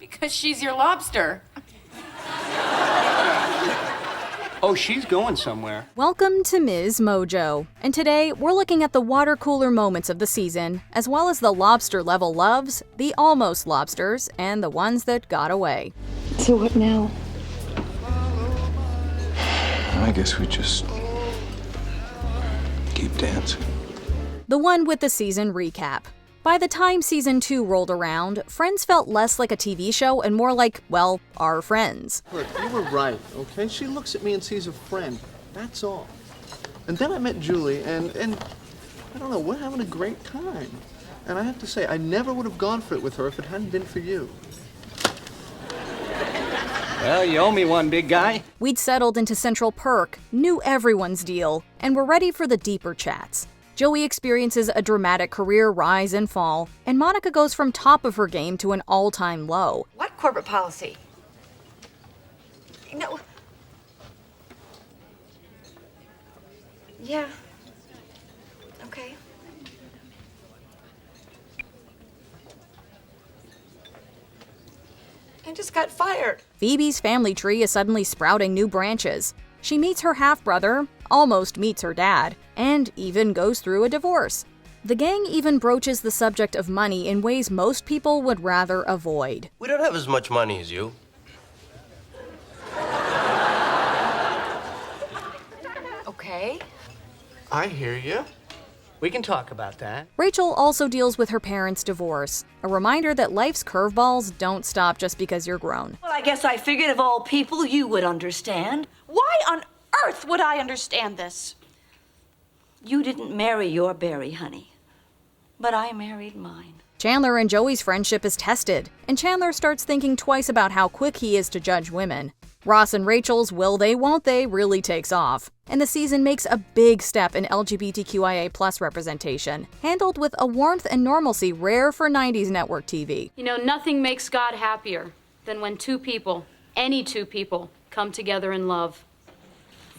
Because she's your lobster. Oh, she's going somewhere. Welcome to MsMojo, and today we're looking at the water cooler moments of the season, as well as the lobster-level loves, the almost lobsters, and the ones that got away. So what now? I guess we just keep dancing. The one with the season recap. By the time season 2 rolled around, Friends felt less like a TV show and more like, well, our friends. Look, you were right, okay? She looks at me and sees a friend. That's all. And then I met Julie, and I don't know, we're having a great time. And I have to say, I never would have gone for it with her if it hadn't been for you. Well, you owe me one, big guy. We'd settled into Central Perk, knew everyone's deal, and were ready for the deeper chats. Joey experiences a dramatic career rise and fall, and Monica goes from top of her game to an all-time low. What corporate policy? No. Yeah. Okay. I just got fired. Phoebe's family tree is suddenly sprouting new branches. She meets her half-brother, almost meets her dad, and even goes through a divorce. The gang even broaches the subject of money in ways most people would rather avoid. We don't have as much money as you. Okay. I hear you. We can talk about that. Rachel also deals with her parents' divorce, a reminder that life's curveballs don't stop just because you're grown. Well, I guess I figured of all people you would understand. Why on earth would I understand this? You didn't marry your Barry, honey, but I married mine. Chandler and Joey's friendship is tested, and Chandler starts thinking twice about how quick he is to judge women. Ross and Rachel's will they, won't they really takes off, and the season makes a big step in LGBTQIA+ representation, handled with a warmth and normalcy rare for 90s network TV. You know, nothing makes God happier than when two people, any two people, come together in love.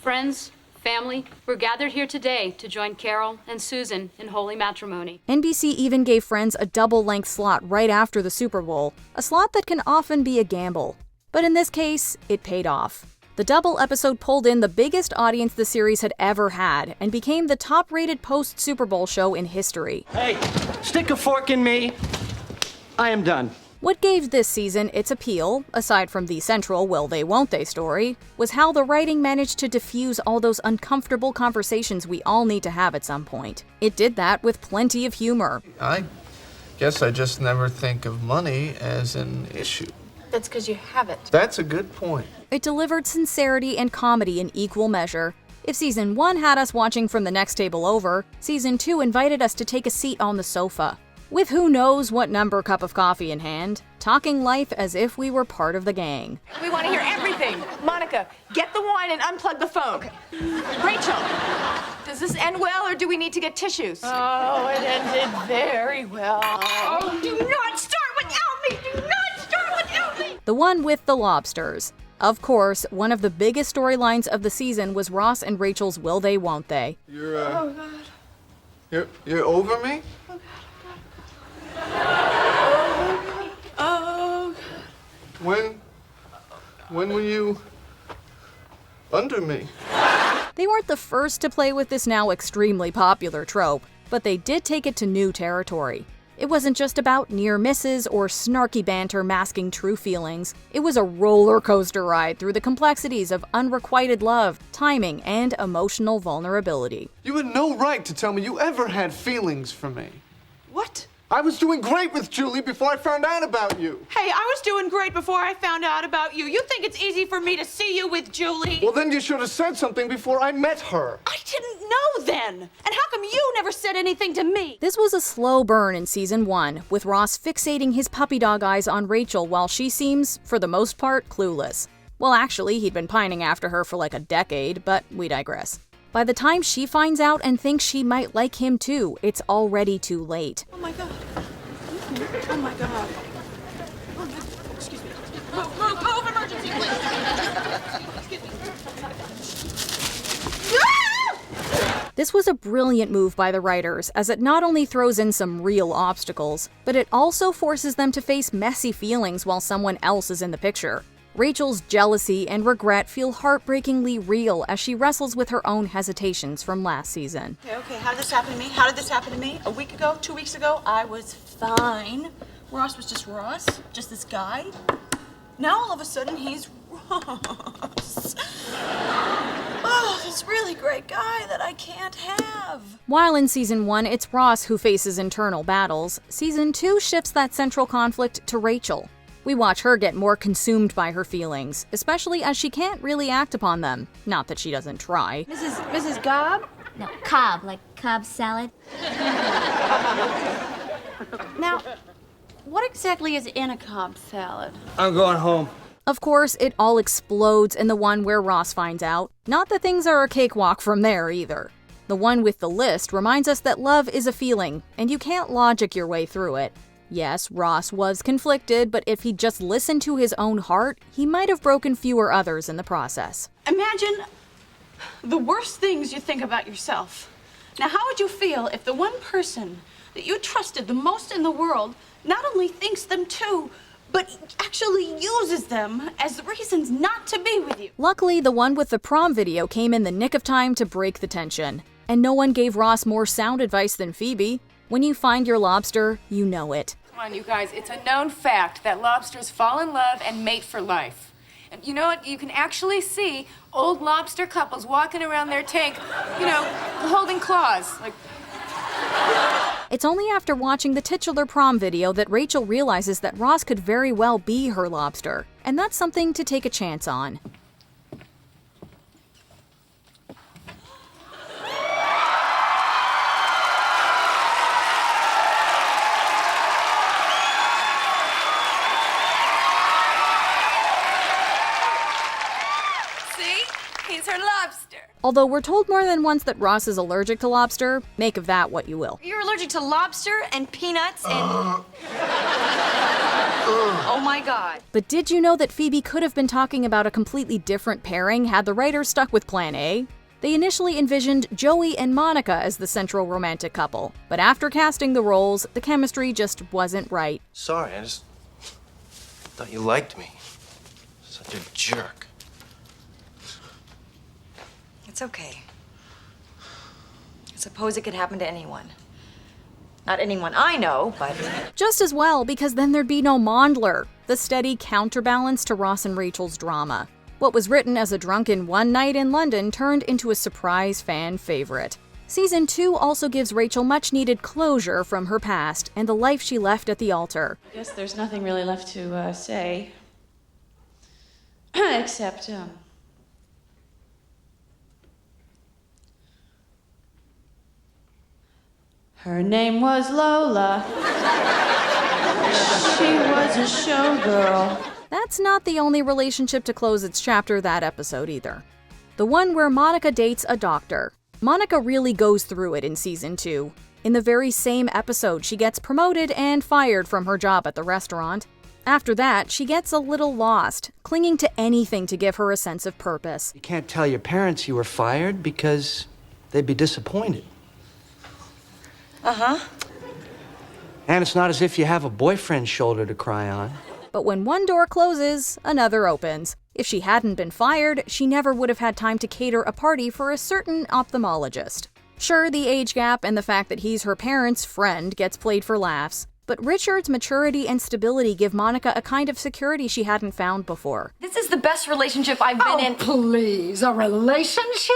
Friends, family, we're gathered here today to join Carol and Susan in holy matrimony. NBC even gave Friends a double-length slot right after the Super Bowl, a slot that can often be a gamble. But in this case, it paid off. The double episode pulled in the biggest audience the series had ever had and became the top-rated post-Super Bowl show in history. Hey, stick a fork in me. I am done. What gave this season its appeal, aside from the central will they, won't they story, was how the writing managed to diffuse all those uncomfortable conversations we all need to have at some point. It did that with plenty of humor. I guess I just never think of money as an issue. That's because you have it. That's a good point. It delivered sincerity and comedy in equal measure. If season 1 had us watching from the next table over, season 2 invited us to take a seat on the sofa, with who knows what number cup of coffee in hand, talking life as if we were part of the gang. We want to hear everything. Monica, get the wine and unplug the phone. Okay. Rachel, does this end well or do we need to get tissues? Oh, it ended very well. Oh, do not start without me! Do not start without me! The one with the lobsters. Of course, one of the biggest storylines of the season was Ross and Rachel's will they, won't they. Oh, God. You're over me? Oh, When were you under me? They weren't the first to play with this now extremely popular trope, but they did take it to new territory. It wasn't just about near misses or snarky banter masking true feelings. It was a roller coaster ride through the complexities of unrequited love, timing, and emotional vulnerability. You had no right to tell me you ever had feelings for me. what? I was doing great with Julie before I found out about you. Hey, I was doing great before I found out about you. You think it's easy for me to see you with Julie? Well, then you should have said something before I met her. I didn't know then. And how come you never said anything to me? This was a slow burn in season 1, with Ross fixating his puppy dog eyes on Rachel while she seems, for the most part, clueless. Well, actually, he'd been pining after her for like a decade, but we digress. By the time she finds out and thinks she might like him too, it's already too late. Oh my God. Oh my God. Oh my, excuse me. Move, emergency, please. Excuse me. This was a brilliant move by the writers, as it not only throws in some real obstacles, but it also forces them to face messy feelings while someone else is in the picture. Rachel's jealousy and regret feel heartbreakingly real as she wrestles with her own hesitations from last season. Okay, how did this happen to me? How did this happen to me? A week ago, 2 weeks ago, I was fine. Ross was just Ross, just this guy. Now all of a sudden he's Ross. Oh, this really great guy that I can't have. While in Season 1 it's Ross who faces internal battles, Season 2 shifts that central conflict to Rachel. We watch her get more consumed by her feelings, especially as she can't really act upon them. Not that she doesn't try. Mrs. Gobb? No, Cobb, like Cobb salad. Now, what exactly is in a Cobb salad? I'm going home. Of course, it all explodes in the one where Ross finds out. Not that things are a cakewalk from there either. The one with the list reminds us that love is a feeling, and you can't logic your way through it. Yes, Ross was conflicted, but if he'd just listened to his own heart, he might have broken fewer others in the process. Imagine the worst things you think about yourself. Now, how would you feel if the one person that you trusted the most in the world not only thinks them too, but actually uses them as reasons not to be with you? Luckily, the one with the prom video came in the nick of time to break the tension. And no one gave Ross more sound advice than Phoebe. When you find your lobster, you know it. Come on, you guys. It's a known fact that lobsters fall in love and mate for life. And you know what? You can actually see old lobster couples walking around their tank, holding claws. It's only after watching the titular prom video that Rachel realizes that Ross could very well be her lobster. And that's something to take a chance on. He's her lobster. Although we're told more than once that Ross is allergic to lobster, make of that what you will. You're allergic to lobster and peanuts and... Oh my God. But did you know that Phoebe could have been talking about a completely different pairing had the writers stuck with Plan A? They initially envisioned Joey and Monica as the central romantic couple, but after casting the roles, the chemistry just wasn't right. Sorry, I just thought you liked me. Such a jerk. It's okay. I suppose it could happen to anyone. Not anyone I know, but... Just as well, because then there'd be no Mondler, the steady counterbalance to Ross and Rachel's drama. What was written as a drunken one night in London turned into a surprise fan favorite. Season 2 also gives Rachel much-needed closure from her past and the life she left at the altar. I guess there's nothing really left to say. Except, her name was Lola. She was a showgirl. That's not the only relationship to close its chapter that episode either. The one where Monica dates a doctor. Monica really goes through it in Season 2. In the very same episode, she gets promoted and fired from her job at the restaurant. After that, she gets a little lost, clinging to anything to give her a sense of purpose. You can't tell your parents you were fired because they'd be disappointed. Uh-huh. And it's not as if you have a boyfriend's shoulder to cry on. But when one door closes, another opens. If she hadn't been fired, she never would have had time to cater a party for a certain ophthalmologist. Sure, the age gap and the fact that he's her parents' friend gets played for laughs, but Richard's maturity and stability give Monica a kind of security she hadn't found before. This is the best relationship I've been in. Please, a relationship?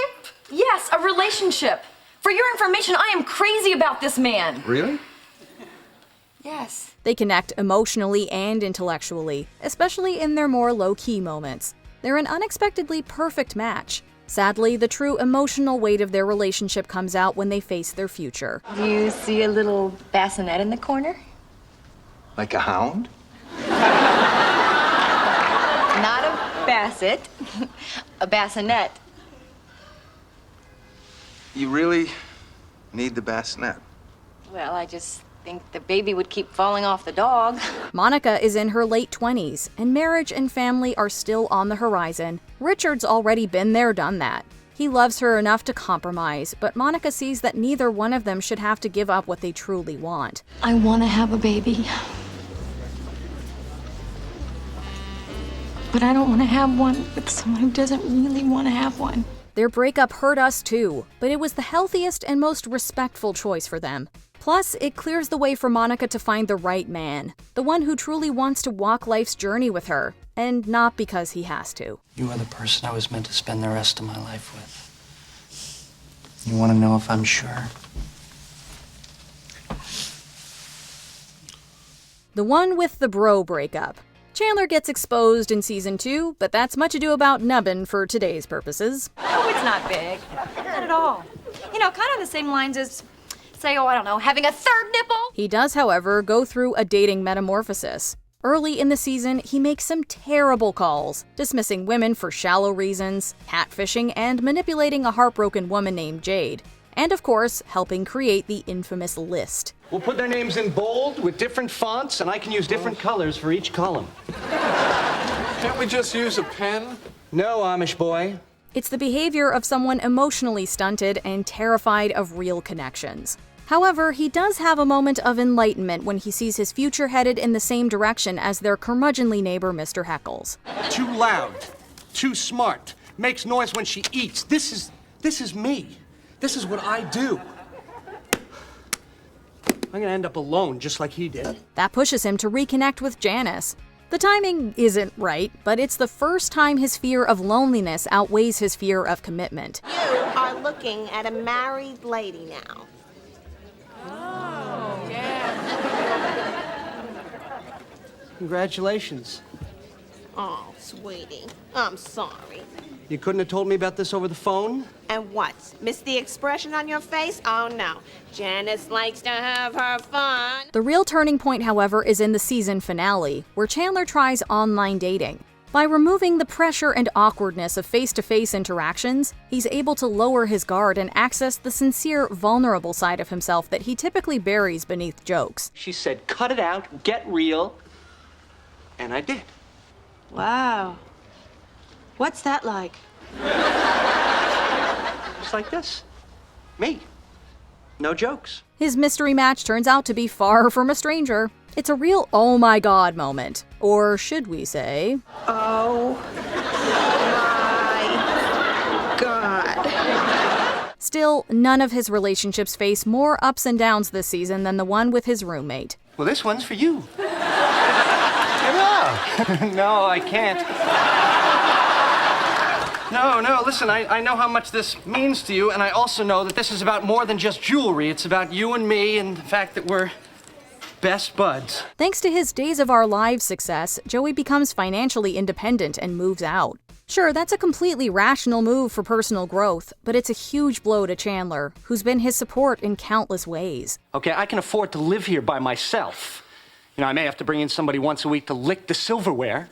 Yes, a relationship. For your information, I am crazy about this man. Really? Yes. They connect emotionally and intellectually, especially in their more low-key moments. They're an unexpectedly perfect match. Sadly, the true emotional weight of their relationship comes out when they face their future. Do you see a little bassinet in the corner? Like a hound? Not a basset, a bassinet. You really need the bassinet? Well, I just think the baby would keep falling off the dog. Monica is in her late 20s, and marriage and family are still on the horizon. Richard's already been there, done that. He loves her enough to compromise, but Monica sees that neither one of them should have to give up what they truly want. I want to have a baby. But I don't want to have one with someone who doesn't really want to have one. Their breakup hurt us too, but it was the healthiest and most respectful choice for them. Plus, it clears the way for Monica to find the right man, the one who truly wants to walk life's journey with her, and not because he has to. You are the person I was meant to spend the rest of my life with. You want to know if I'm sure? The one with the bro breakup. Chandler gets exposed in season 2, but that's much ado about nubbin for today's purposes. Oh, it's not big. Not at all. You know, kind of the same lines as, say, I don't know, having a third nipple. He does, however, go through a dating metamorphosis. Early in the season, he makes some terrible calls, dismissing women for shallow reasons, catfishing, and manipulating a heartbroken woman named Jade. And of course, helping create the infamous list. We'll put their names in bold with different fonts, and I can use different colors for each column. Can't we just use a pen? No, Amish boy. It's the behavior of someone emotionally stunted and terrified of real connections. However, he does have a moment of enlightenment when he sees his future headed in the same direction as their curmudgeonly neighbor, Mr. Heckles. Too loud, too smart, makes noise when she eats. This is me. This is what I do. I'm gonna end up alone, just like he did. That pushes him to reconnect with Janice. The timing isn't right, but it's the first time his fear of loneliness outweighs his fear of commitment. You are looking at a married lady now. Oh, yeah. Congratulations. Oh, sweetie, I'm sorry. You couldn't have told me about this over the phone? And what? Miss the expression on your face? Oh no, Janice likes to have her fun. The real turning point, however, is in the season finale, where Chandler tries online dating. By removing the pressure and awkwardness of face-to-face interactions, he's able to lower his guard and access the sincere, vulnerable side of himself that he typically buries beneath jokes. She said, cut it out, get real. And I did. Wow. What's that like? Just like this. Me. No jokes. His mystery match turns out to be far from a stranger. It's a real oh my god moment. Or should we say... Oh my God. Still, none of his relationships face more ups and downs this season than the one with his roommate. Well, this one's for you. No, I can't. No, listen, I know how much this means to you, and I also know that this is about more than just jewelry. It's about you and me and the fact that we're best buds. Thanks to his Days of Our Lives success, Joey becomes financially independent and moves out. Sure, that's a completely rational move for personal growth, but it's a huge blow to Chandler, who's been his support in countless ways. Okay, I can afford to live here by myself. You know, I may have to bring in somebody once a week to lick the silverware.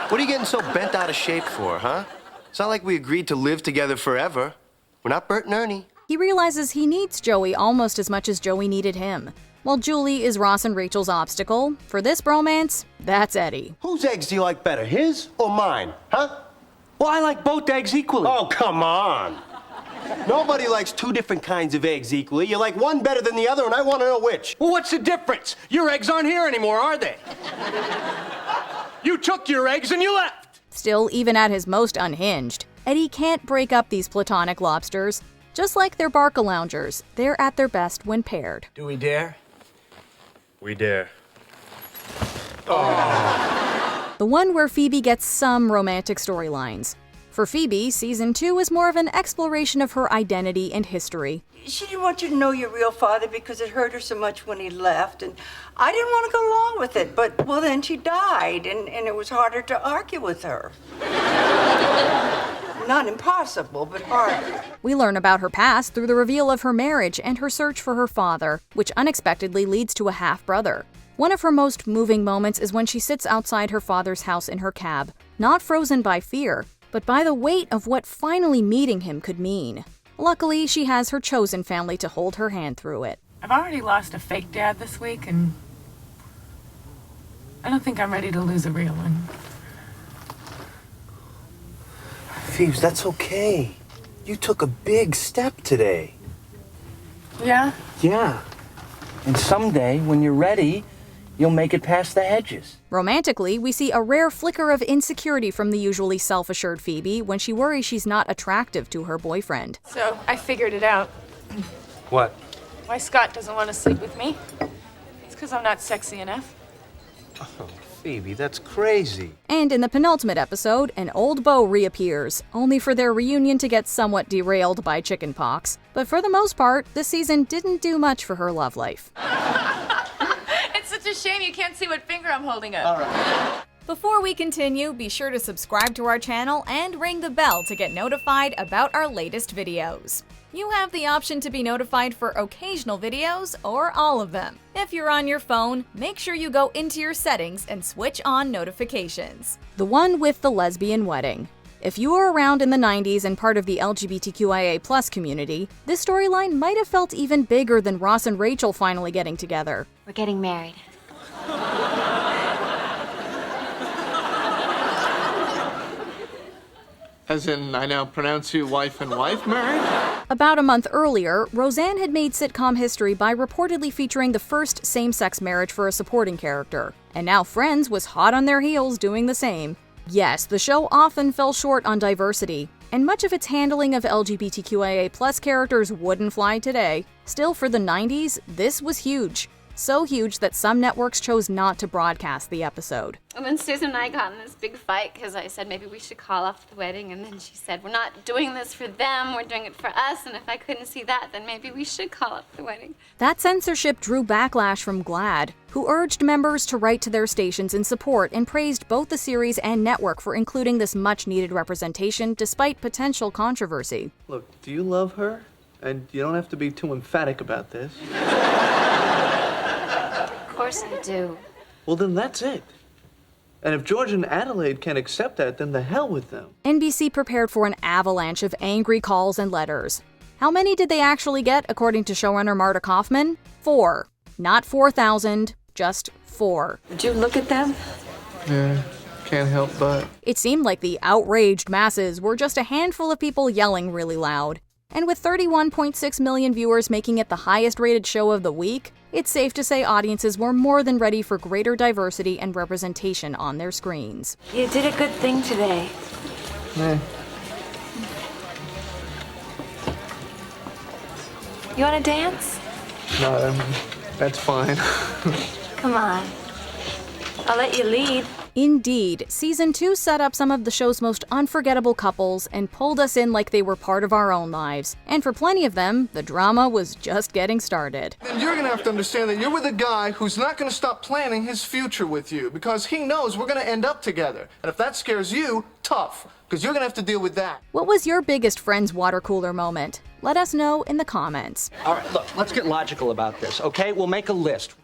What are you getting so bent out of shape for, huh? It's not like we agreed to live together forever. We're not Bert and Ernie. He realizes he needs Joey almost as much as Joey needed him. While Julie is Ross and Rachel's obstacle, for this bromance, that's Eddie. Whose eggs do you like better, his or mine, huh? Well, I like both eggs equally. Oh, come on. Nobody likes two different kinds of eggs equally. You like one better than the other, and I want to know which. Well, what's the difference? Your eggs aren't here anymore, are they? You took your eggs and you left. Still, even at his most unhinged, Eddie can't break up these platonic lobsters. Just like their Barca-loungers, they're at their best when paired. Do we dare? We dare. The one where Phoebe gets some romantic storylines. For Phoebe, season 2 is more of an exploration of her identity and history. She didn't want you to know your real father because it hurt her so much when he left, and I didn't want to go along with it, but, well, then she died, and it was harder to argue with her. Not impossible, but harder. We learn about her past through the reveal of her marriage and her search for her father, which unexpectedly leads to a half-brother. One of her most moving moments is when she sits outside her father's house in her cab, not frozen by fear, but by the weight of what finally meeting him could mean. Luckily, she has her chosen family to hold her hand through it. I've already lost a fake dad this week, and I don't think I'm ready to lose a real one. Phoebes, that's okay. You took a big step today. Yeah? Yeah. And someday, when you're ready, you'll make it past the hedges. Romantically, we see a rare flicker of insecurity from the usually self-assured Phoebe when she worries she's not attractive to her boyfriend. So, I figured it out. What? Why Scott doesn't want to sleep with me? It's because I'm not sexy enough. Oh, Phoebe, that's crazy. And in the penultimate episode, an old beau reappears, only for their reunion to get somewhat derailed by chickenpox. But for the most part, this season didn't do much for her love life. It's such a shame you can't see what finger I'm holding up. All right. Before we continue, be sure to subscribe to our channel and ring the bell to get notified about our latest videos. You have the option to be notified for occasional videos or all of them. If you're on your phone, make sure you go into your settings and switch on notifications. The one with the lesbian wedding. If you were around in the 90s and part of the LGBTQIA+ community, this storyline might have felt even bigger than Ross and Rachel finally getting together. We're getting married. As in, I now pronounce you wife and wife, Mary? About a month earlier, Roseanne had made sitcom history by reportedly featuring the first same-sex marriage for a supporting character. And now Friends was hot on their heels doing the same. Yes, the show often fell short on diversity, and much of its handling of LGBTQIA+ characters wouldn't fly today. Still, for the 90s, this was huge. So huge that some networks chose not to broadcast the episode. And then Susan and I got in this big fight because I said maybe we should call off the wedding, and then she said, we're not doing this for them, we're doing it for us, and if I couldn't see that, then maybe we should call off the wedding. That censorship drew backlash from GLAAD, who urged members to write to their stations in support and praised both the series and network for including this much-needed representation despite potential controversy. Look, do you love her? And you don't have to be too emphatic about this. Of course I do. Well, then that's it. And if George and Adelaide can't accept that, then the hell with them. NBC prepared for an avalanche of angry calls and letters. How many did they actually get, according to showrunner Marta Kaufman? 4. Not 4,000, just 4. Did you look at them? Yeah, can't help but. It seemed like the outraged masses were just a handful of people yelling really loud. And with 31.6 million viewers making it the highest-rated show of the week, it's safe to say audiences were more than ready for greater diversity and representation on their screens. You did a good thing today. Yeah. You want to dance? No, that's fine. Come on. I'll let you lead. Indeed, Season 2 set up some of the show's most unforgettable couples and pulled us in like they were part of our own lives. And for plenty of them, the drama was just getting started. Then you're gonna have to understand that you're with a guy who's not gonna stop planning his future with you because he knows we're gonna end up together. And if that scares you, tough, because you're gonna have to deal with that. What was your biggest Friends water cooler moment? Let us know in the comments. All right, look, let's get logical about this, okay? We'll make a list.